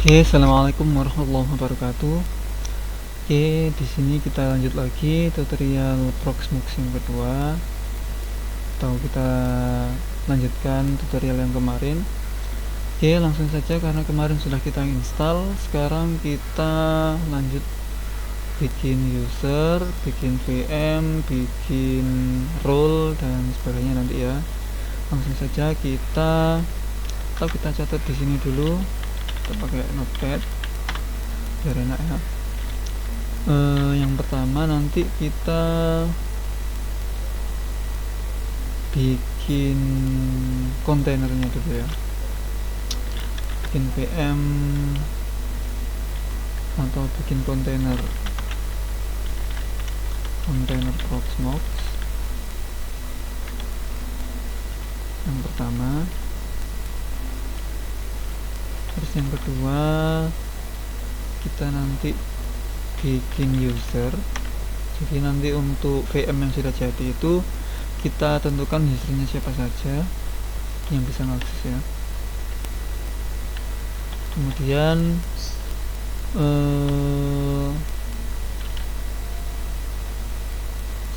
Oke, assalamualaikum warahmatullahi wabarakatuh. Oke, di sini kita lanjut lagi tutorial Proxmox yang kedua, atau kita lanjutkan tutorial yang kemarin. Oke, langsung saja karena kemarin sudah kita install. Sekarang kita lanjut bikin user, bikin VM, bikin role dan sebagainya nanti ya. Langsung saja kita catat di sini dulu. Kita pakai notepad biar enak ya. Yang pertama nanti kita bikin kontainernya dulu ya, bikin VM atau bikin kontainer Proxmox yang pertama. Terus yang kedua kita nanti bikin user. Jadi nanti untuk VM yang sudah jadi itu kita tentukan usernya siapa saja yang bisa mengakses ya. Kemudian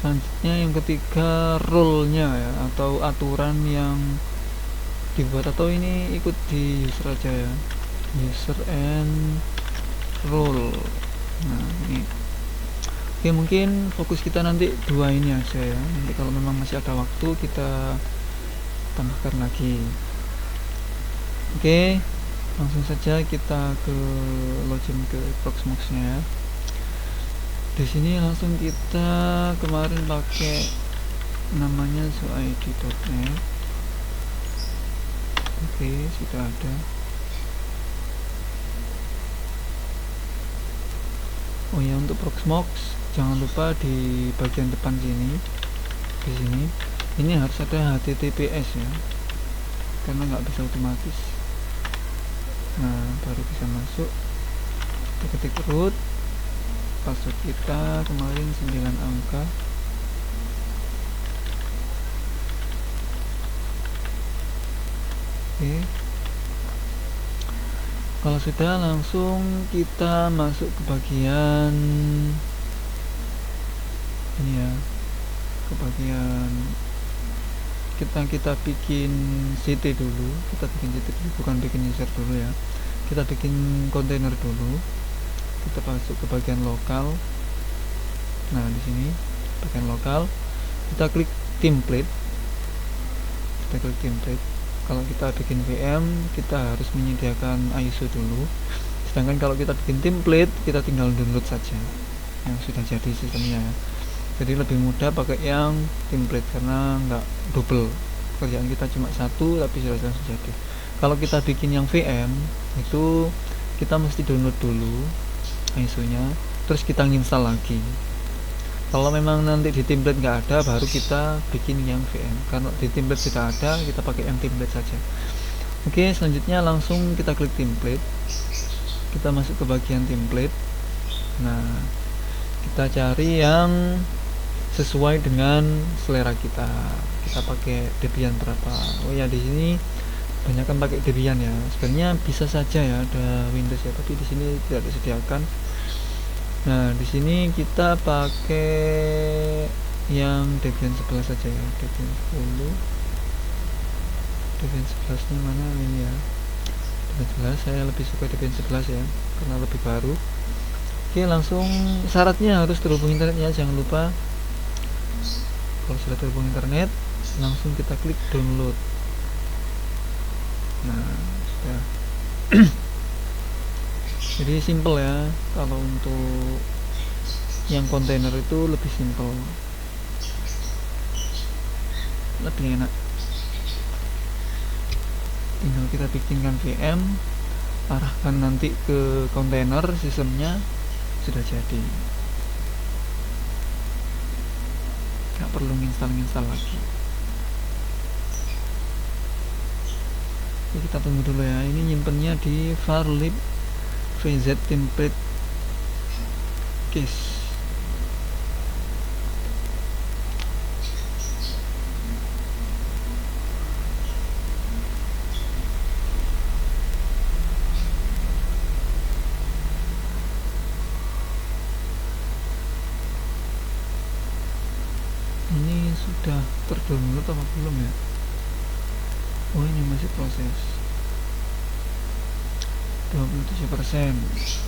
selanjutnya yang ketiga role-nya ya, atau aturan yang dibuat, atau ini ikut di user aja ya, user and role. Nah ini oke, mungkin fokus kita nanti dua ini aja ya. Nanti kalau memang masih ada waktu kita tambahkan lagi. Oke, langsung saja kita ke login ke Proxmox nya ya. Di sini langsung kita kemarin pakai namanya zoid.net. Oke, sudah ada. Oh ya, untuk Proxmox jangan lupa di bagian depan sini, di sini ini harus ada HTTPS ya, karena nggak bisa otomatis. Nah, baru bisa masuk. Kita ketik root, password kita kemarin 9 angka. Oke, kalau sudah langsung kita masuk ke bagian ini ya, ke bagian kita bikin CT dulu. Kita bikin CT dulu, bukan bikin user dulu ya. Kita bikin kontainer dulu. Kita masuk ke bagian lokal. Nah, di sini bagian lokal kita klik template. Kalau kita bikin VM kita harus menyediakan ISO dulu, sedangkan kalau kita bikin template kita tinggal download saja yang sudah jadi sistemnya. Jadi lebih mudah pakai yang template karena nggak double, kerjaan kita cuma satu tapi sudah langsung jadi. Kalau kita bikin yang VM itu kita mesti download dulu ISO nya, terus kita install lagi. Kalau memang nanti di template nggak ada, baru kita bikin yang VM. Karena di template sudah ada, kita pakai yang template saja. Oke, selanjutnya langsung kita klik template. Kita masuk ke bagian template. Nah, kita cari yang sesuai dengan selera kita. Kita pakai Debian berapa? Oh ya, di sini banyak kan pakai Debian ya. Sebenarnya bisa saja ya ada Windows ya, tapi di sini tidak disediakan. Nah, di sini kita pakai yang Debian 11 saja ya, Debian 10. Debian 11 nya mana ini ya? Debian 11, saya lebih suka Debian 11 ya, karena lebih baru. Oke, langsung syaratnya harus terhubung internetnya, jangan lupa. Kalau sudah terhubung internet, langsung kita klik download. Nah, sudah. Jadi simple ya, kalau untuk yang kontainer itu lebih simple, lebih enak. Tinggal kita bikinkan VM, arahkan nanti ke kontainer, sistemnya sudah jadi, nggak perlu install lagi. Oke, kita tunggu dulu ya. Ini nyimpennya di varlib vz template case. sudah terdownload apa belum ya? Oh, ini masih proses 27%.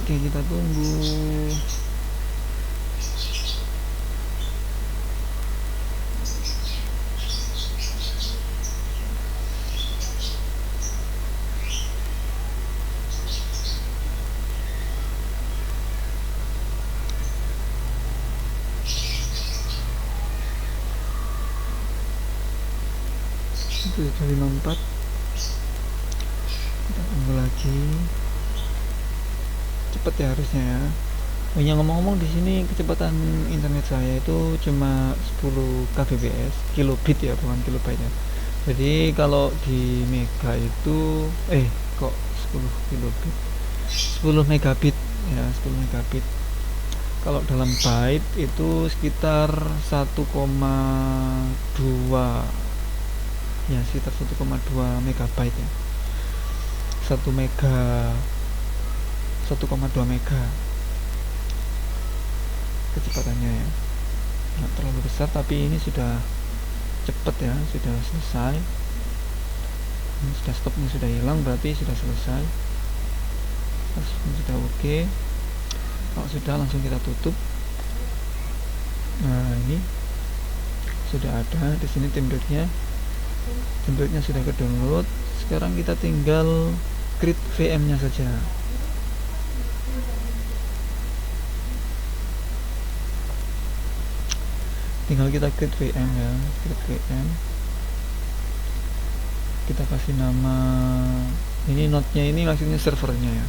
Oke, kita tunggu. Itu sudah 54. Kita tunggu lagi. Cepet ya harusnya ya. Oh ya, ngomong-ngomong, di sini kecepatan internet saya itu cuma 10 kbps, kilobit ya, bukan kilobyte ya. Jadi kalau di mega itu kok 10 kilobit, 10 megabit ya, 10 megabit. Kalau dalam byte itu sekitar 1,2 ya, sekitar 1,2 megabyte ya. 1 mega 1,2 mega kecepatannya ya, nggak terlalu besar, tapi ini sudah cepet ya, sudah selesai. Ini sudah stopnya sudah hilang, berarti sudah selesai. Ini sudah oke. Kalau sudah, langsung kita tutup. Nah, ini sudah ada di sini template-nya sudah ke download. Sekarang kita tinggal create VM-nya saja. Tinggal kita create VM ya, create VM. Kita kasih nama, ini node-nya ini maksudnya servernya ya.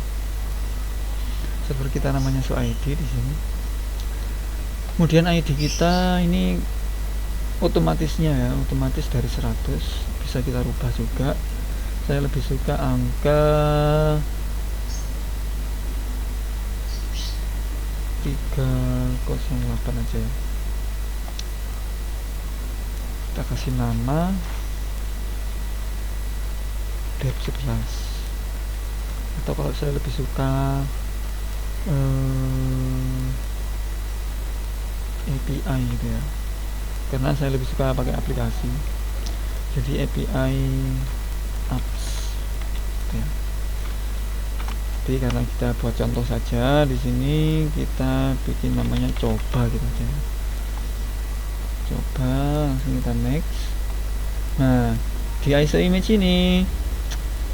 Server kita namanya SoID di sini. Kemudian ID kita ini otomatisnya ya, otomatis dari 100, bisa kita rubah juga. Saya lebih suka angka 308 aja ya. Kita kasih nama dev 11, atau kalau saya lebih suka API gitu ya, karena saya lebih suka pakai aplikasi, jadi API apps gitu ya. Jadi karena kita buat contoh saja, di sini kita bikin namanya coba gitu aja, coba, langsung kita next. Nah, di ISO image ini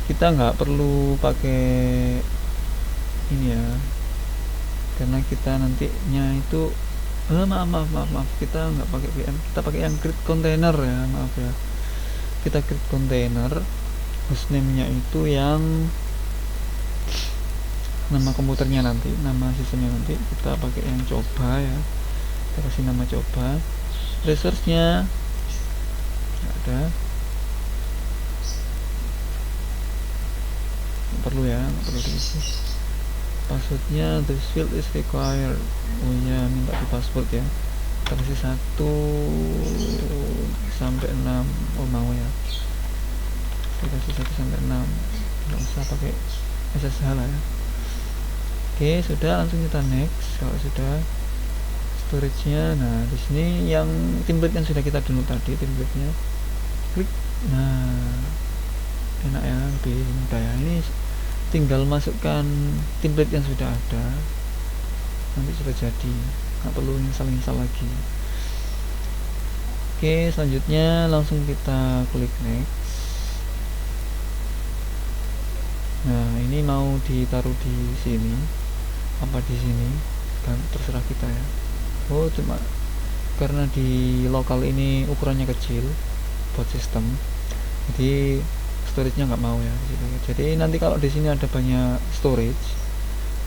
kita nggak perlu pakai ini ya, karena kita nantinya itu maaf, kita nggak pakai VM, kita pakai yang create container ya, maaf ya. Kita create container, hostname-nya itu yang nama komputernya nanti, nama sistemnya nanti kita pakai yang coba ya. Kita kasih nama coba. Resource-nya nggak ada, nggak perlu ya, nggak perlu diisi. Passwordnya this field is required, oh ya, minta di password ya. Kita kasih 1 sampai 6, oh mau ya, kita kasih 1 sampai 6, nggak usah pakai SSH lah ya. Oke, sudah, langsung kita next. Kalau sudah, storage-nya, nah di sini yang template yang sudah kita download tadi, template-nya klik. Nah, enak ya, lebih mudah ya. Ini tinggal masukkan template yang sudah ada, nanti sudah jadi, nggak perlu install lagi. Oke, selanjutnya langsung kita klik next. Nah, ini mau ditaruh di sini apa di sini kan terserah kita ya. Oh, cuma karena di lokal ini ukurannya kecil buat sistem, jadi storage-nya nggak mau ya. Jadi nanti kalau di sini ada banyak storage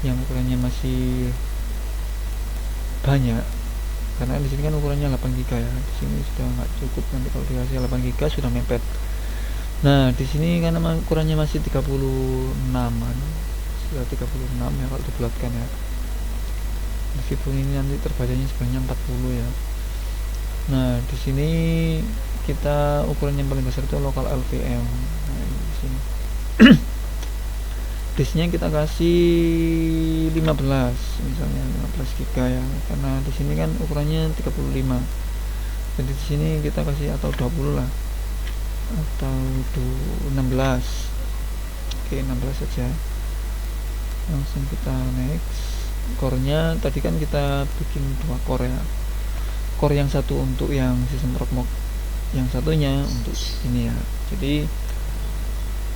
yang ukurannya masih banyak, karena di sini kan ukurannya 8 GB ya, di sini sudah nggak cukup. Nanti kalau dikasih 8 GB sudah mepet. Nah, di sini karena ukurannya masih 36-an, sudah 36 ya kalau dibulatkan ya. Meskipun ini nanti terbacanya sebenarnya 40 ya. Nah, di sini kita ukuran yang paling besar itu lokal LVM. Nah, di sini disknya kita kasih 15, misalnya 15 GB ya, karena di sini kan ukurannya 35. Jadi di sini kita kasih atau 20 lah, atau 16. Oke, 16 saja. Langsung kita next. Core-nya tadi kan kita bikin 2 core ya. Core yang satu untuk yang sistem Proxmox, yang satunya untuk ini ya. Jadi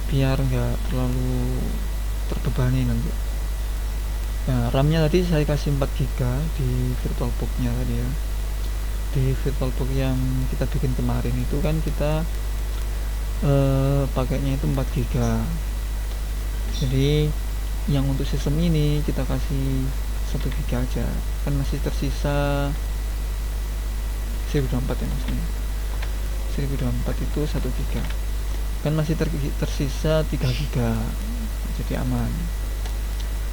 biar nggak terlalu terbebani nanti. Nah, RAM-nya tadi saya kasih 4 GB di VirtualBox-nya tadi ya. Di VirtualBox yang kita bikin kemarin itu kan kita pakainya itu 4 GB. Jadi yang untuk sistem ini kita kasih 1 GB aja, kan masih tersisa 1024 ya maksudnya. 1024 itu 1 GB, kan masih tersisa 3 GB, jadi aman.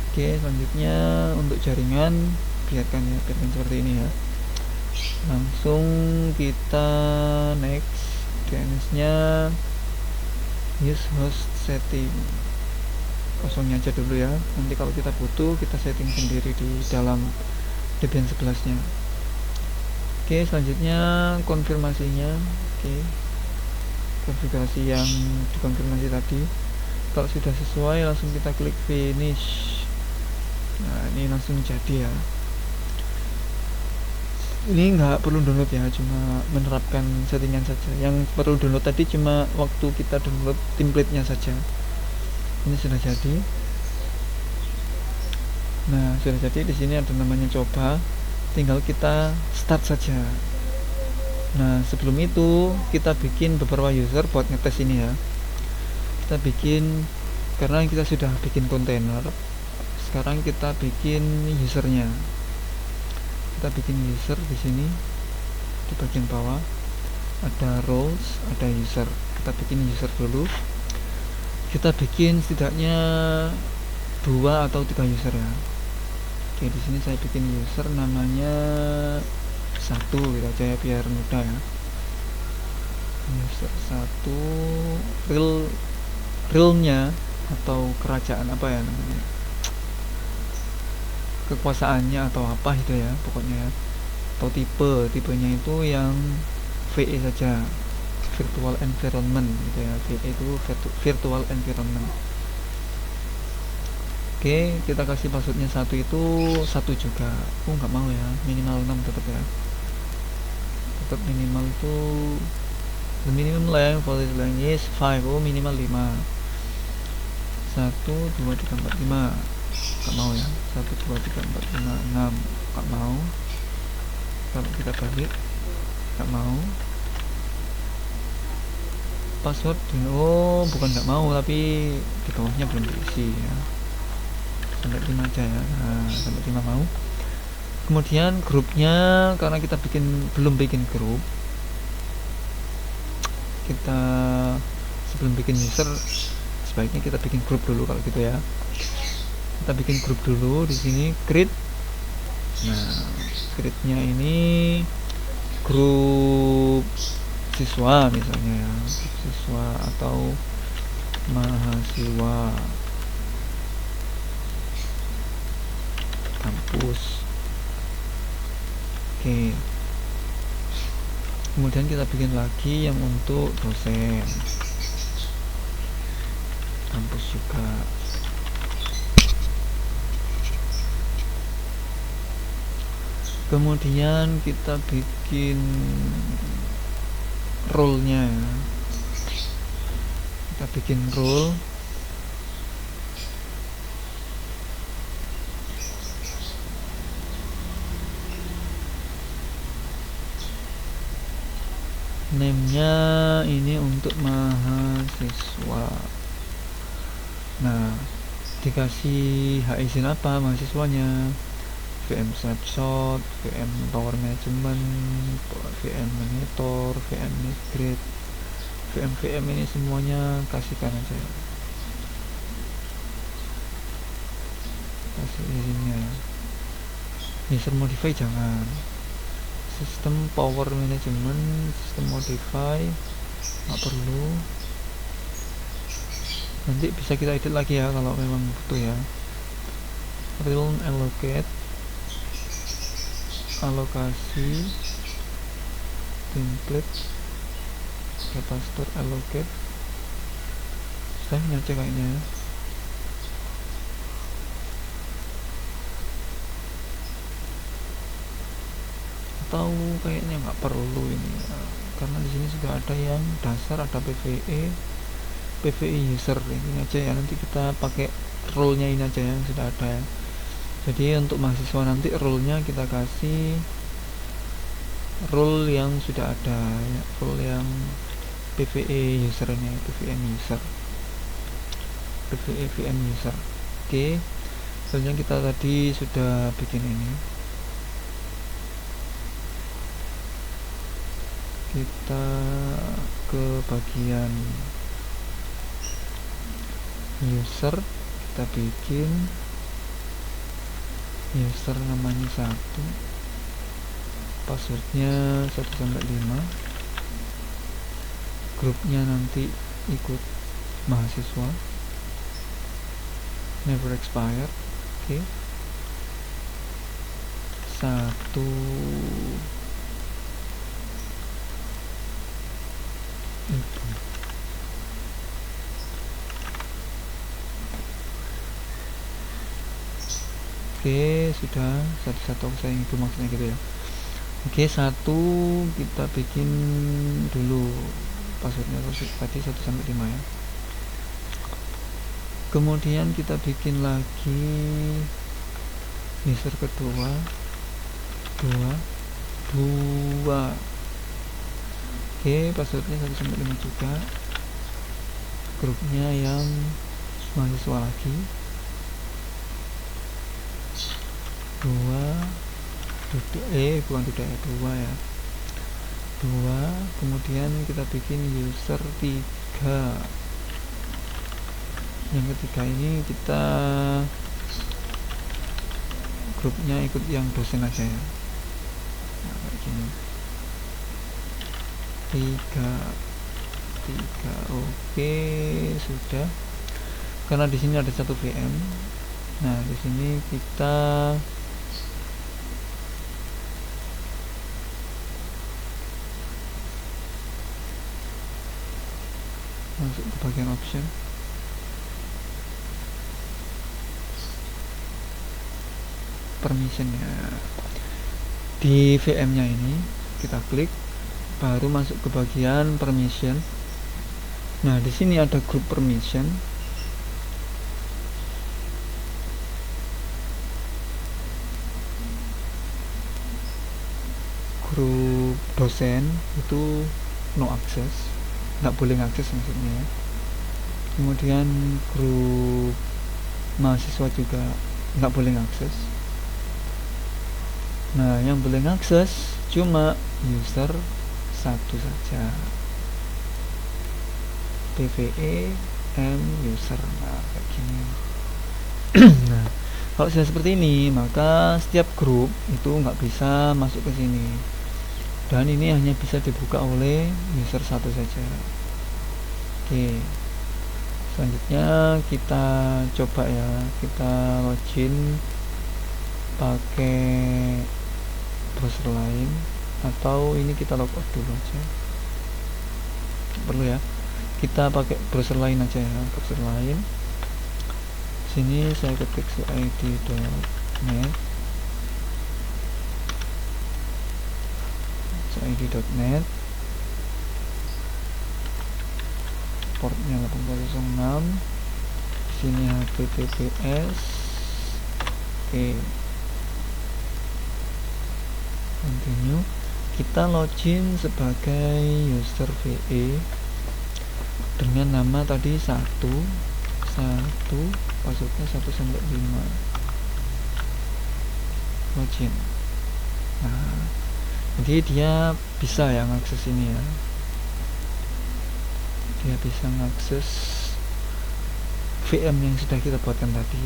Oke, selanjutnya untuk jaringan biarkan seperti ini ya. Langsung kita next. DNS nya use host setting, kosongnya aja dulu ya, nanti kalau kita butuh kita setting sendiri di dalam Debian 11 nya. Oke, selanjutnya konfirmasinya. Oke, konfigurasi yang dikonfirmasi tadi, kalau sudah sesuai langsung kita klik finish. Nah, ini langsung jadi ya. Ini nggak perlu download ya, cuma menerapkan settingan saja. Yang perlu download tadi cuma waktu kita download template-nya saja. Ini sudah jadi. Nah, sudah jadi. Di sini ada namanya coba, tinggal kita start saja. Nah, sebelum itu kita bikin beberapa user buat ngetes ini ya. Kita bikin, karena kita sudah bikin kontainer, sekarang kita bikin usernya. Kita bikin user di sini, di bagian bawah ada roles, ada user. Kita bikin user dulu. Kita bikin setidaknya 2 atau 3 user ya. Oke, di sini saya bikin user namanya 1 gitu aja ya, biar mudah ya. User 1, realmnya atau kerajaan apa ya namanya, kekuasaannya atau apa itu ya pokoknya ya. Atau tipenya itu yang VE saja, virtual environment gitu ya. VE itu virtual environment. Oke, kita kasih passwordnya 1 itu 1 juga. Nggak mau ya, minimal 6 tetap ya. Tetap minimal tuh, the minimum length for this length is 5. Minimal 5. 1 2 3 4 5. Nggak mau ya. 1 2 3 4 5 6. Nggak mau. Kalau kita balik, nggak mau. Password bukan nggak mau, tapi di bawahnya belum diisi ya. Sampai 5 aja ya. Nah, sampai 5 mau. Kemudian grupnya, karena kita belum bikin grup, kita sebelum bikin user sebaiknya kita bikin grup dulu kalau gitu ya. Kita bikin grup dulu di sini, create. Nah, create-nya ini grup siswa misalnya ya, grup siswa atau mahasiswa kampus. Oke, kemudian kita bikin lagi yang untuk dosen kampus juga. Kemudian kita bikin role-nya. Kita bikin role. Name-nya ini untuk mahasiswa. Nah, dikasih hak izin apa mahasiswanya? VM snapshot, VM power management, VM monitor, VM migrate, VM ini semuanya kasihkan aja, kasih izinnya. User modify jangan. Sistem power management, sistem modify nggak perlu, nanti bisa kita edit lagi ya kalau memang butuh ya. Realm allocate, alokasi template data store allocate. Sudah nyacek kayaknya. Atau kayaknya nggak perlu ini ya, karena di sini sudah ada yang dasar, ada PVE user, ini aja ya. Nanti kita pakai role-nya ini aja yang sudah ada ya. Jadi untuk mahasiswa nanti role-nya kita kasih role yang sudah ada ya, role yang PVE user ini, PVM user. Oke, selanjutnya kita tadi sudah bikin ini. Kita ke bagian user, kita bikin user namanya 1, passwordnya 1-5, grupnya nanti ikut mahasiswa, never expire. Oke, 1 itu. Oke, sudah satu saya itu maksudnya gitu ya. Oke, 1 kita bikin dulu passwordnya tadi 1-5 ya. Kemudian kita bikin lagi user kedua 2. Oke, passwordnya 1-5 juga, grupnya yang mahasiswa lagi 2 bukan 2 ya, 2. Kemudian kita bikin user 3. Yang ketiga ini kita grupnya ikut yang dosen aja ya. Nah, kayak gini 3. Oke, sudah. Karena di sini ada 1 VM. Nah, di sini kita masuk ke bagian option, permission ya. Di VM nya ini kita klik, baru masuk ke bagian permission. Nah, di sini ada group permission. Grup dosen itu no access, nggak boleh ngakses maksudnya. Kemudian grup mahasiswa juga nggak boleh ngakses. Nah, yang boleh ngakses cuma user 1 saja, PVE user. Nah, kayak gini. Nah, kalau sudah seperti ini, maka setiap grup itu nggak bisa masuk ke sini, dan ini hanya bisa dibuka oleh user 1 saja. Oke, selanjutnya kita coba ya, kita login pakai browser lain, atau ini kita logout dulu aja, perlu ya, kita pakai browser lain aja ya, browser lain. Sini saya ketik cid.net, portnya 806, sini https. Oke, continue. Kita login sebagai user VE dengan nama tadi 1, passwordnya 1-5, login. Nah, jadi dia bisa ya ngakses ini ya, dia bisa ngakses VM yang sudah kita buatkan tadi.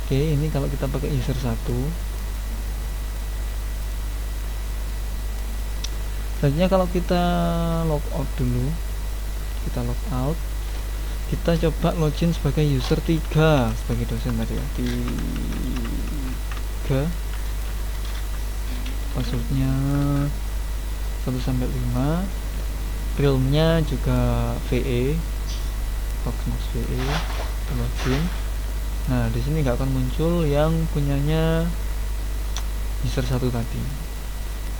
Oke, ini kalau kita pakai user 1. Selanjutnya kalau kita logout dulu, kita logout, kita coba login sebagai user 3 sebagai dosen tadi ya, 3, passwordnya sampai 5. realmnya juga VE, Proxmox VE, login. Nah di sini nggak akan muncul yang punyanya user 1 tadi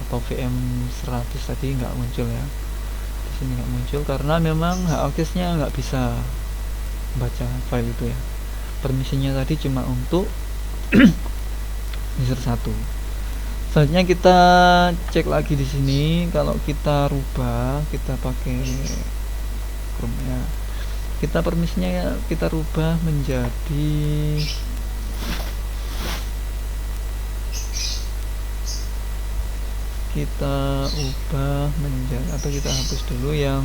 atau VM100 tadi, nggak muncul ya. Di sini nggak muncul karena memang hak aksesnya nggak bisa baca file itu ya. Permisinya tadi cuma untuk user 1. Selanjutnya kita cek lagi di sini. Kalau kita rubah, kita pakai Chrome ya, kita permisinya ya kita rubah menjadi atau kita hapus dulu yang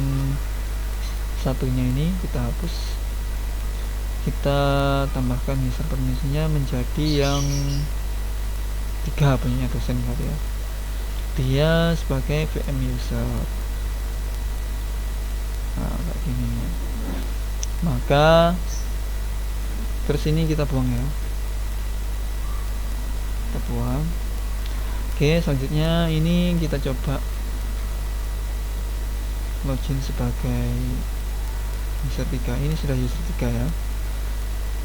satunya ini, kita hapus, kita tambahkan user permisinya menjadi yang 3 punya dosen kali ya, dia sebagai VM user. Nah kayak gini, maka terus ini kita buang ya, kita buang. Oke, selanjutnya ini kita coba login sebagai user 3. Ini sudah user 3 ya,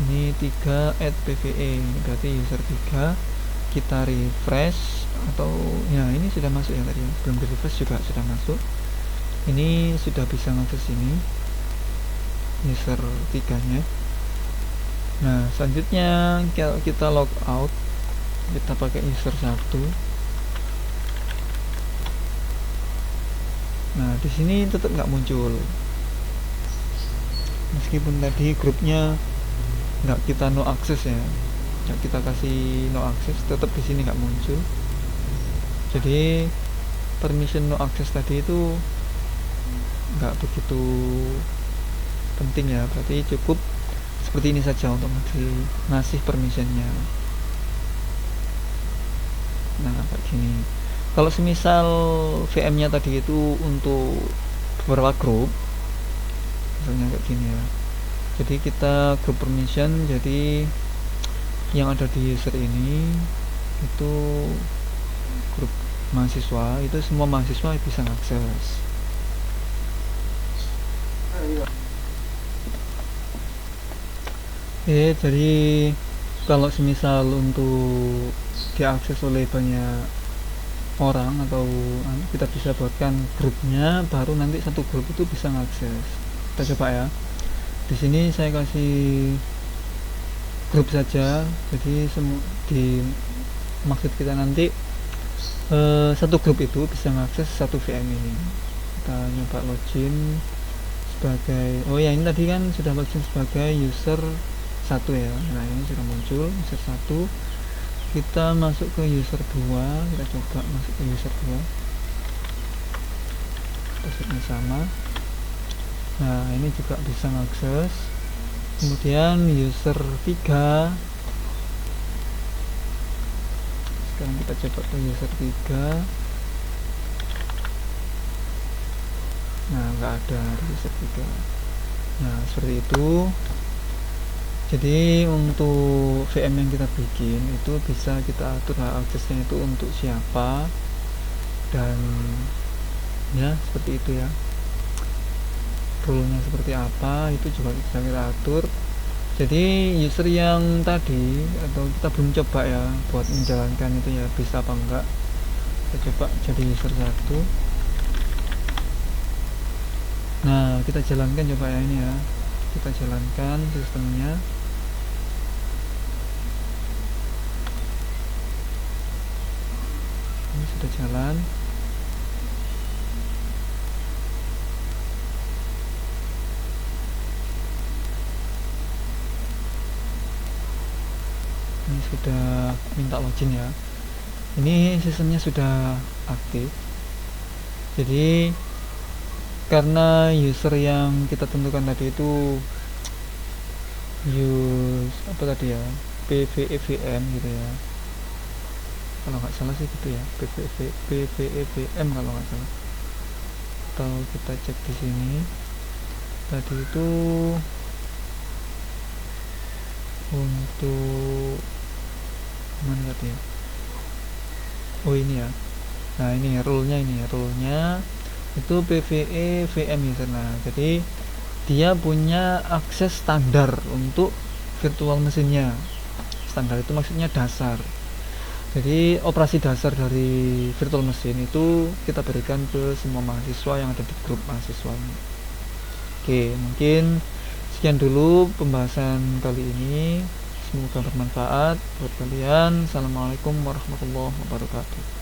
ini 3 @pve, berarti user 3. Kita refresh, atau ya ini sudah masuk ya tadi ya, belum di refresh juga sudah masuk. Ini sudah bisa ngakses ini user 3 nya. Nah selanjutnya kita log out, kita pakai user 1. Nah di sini tetap nggak muncul, meskipun tadi grupnya nggak kita no access ya, nggak kita kasih no access, tetap di sini nggak muncul. Jadi permission no access tadi itu nggak begitu penting ya, berarti cukup seperti ini saja untuk ngasih permissionnya. Nah kayak gini. Kalau semisal VM nya tadi itu untuk beberapa grup, misalnya kayak gini ya, jadi kita group permission, jadi yang ada di user ini itu grup mahasiswa, itu semua mahasiswa bisa akses. Jadi kalau semisal untuk diakses oleh banyak orang, atau kita bisa buatkan grupnya, baru nanti satu grup itu bisa ngakses. Kita coba ya. Di sini saya kasih grup saja, jadi di maksud kita nanti satu grup itu bisa ngakses satu VM ini. Kita nyoba login sebagai, oh ya ini tadi kan sudah login sebagai user 1 ya. Nah ini sudah muncul user 1. Kita masuk ke user 2, kita coba masuk ke user 2, passwordnya sama. Nah ini juga bisa ngakses. Kemudian user 3, sekarang kita coba ke user 3. Nah nggak ada di user 3. Nah seperti itu. Jadi untuk VM yang kita bikin itu bisa kita atur hak aksesnya itu untuk siapa, dan ya seperti itu ya, rule-nya seperti apa itu juga bisa kita atur. Jadi user yang tadi, atau kita belum coba ya buat menjalankan itu ya, bisa apa enggak, kita coba jadi user 1. Nah kita jalankan coba ya, ini ya kita jalankan sistemnya. Ini sudah jalan. Ini sudah minta login ya. Ini sistemnya sudah aktif. Jadi karena user yang kita tentukan tadi itu use apa tadi ya, PVEVM gitu ya, kalau nggak salah sih gitu ya, PVEVM kalau nggak salah. Atau kita cek di sini tadi itu untuk mana tadi ya, oh ini ya, Nah ini rule-nya itu PVE VM user. Nah jadi dia punya akses standar untuk virtual mesinnya. Standar itu maksudnya dasar. Jadi operasi dasar dari virtual mesin itu kita berikan ke semua mahasiswa yang ada di grup mahasiswa ini. Oke, mungkin sekian dulu pembahasan kali ini. Semoga bermanfaat buat kalian. Assalamualaikum warahmatullahi wabarakatuh.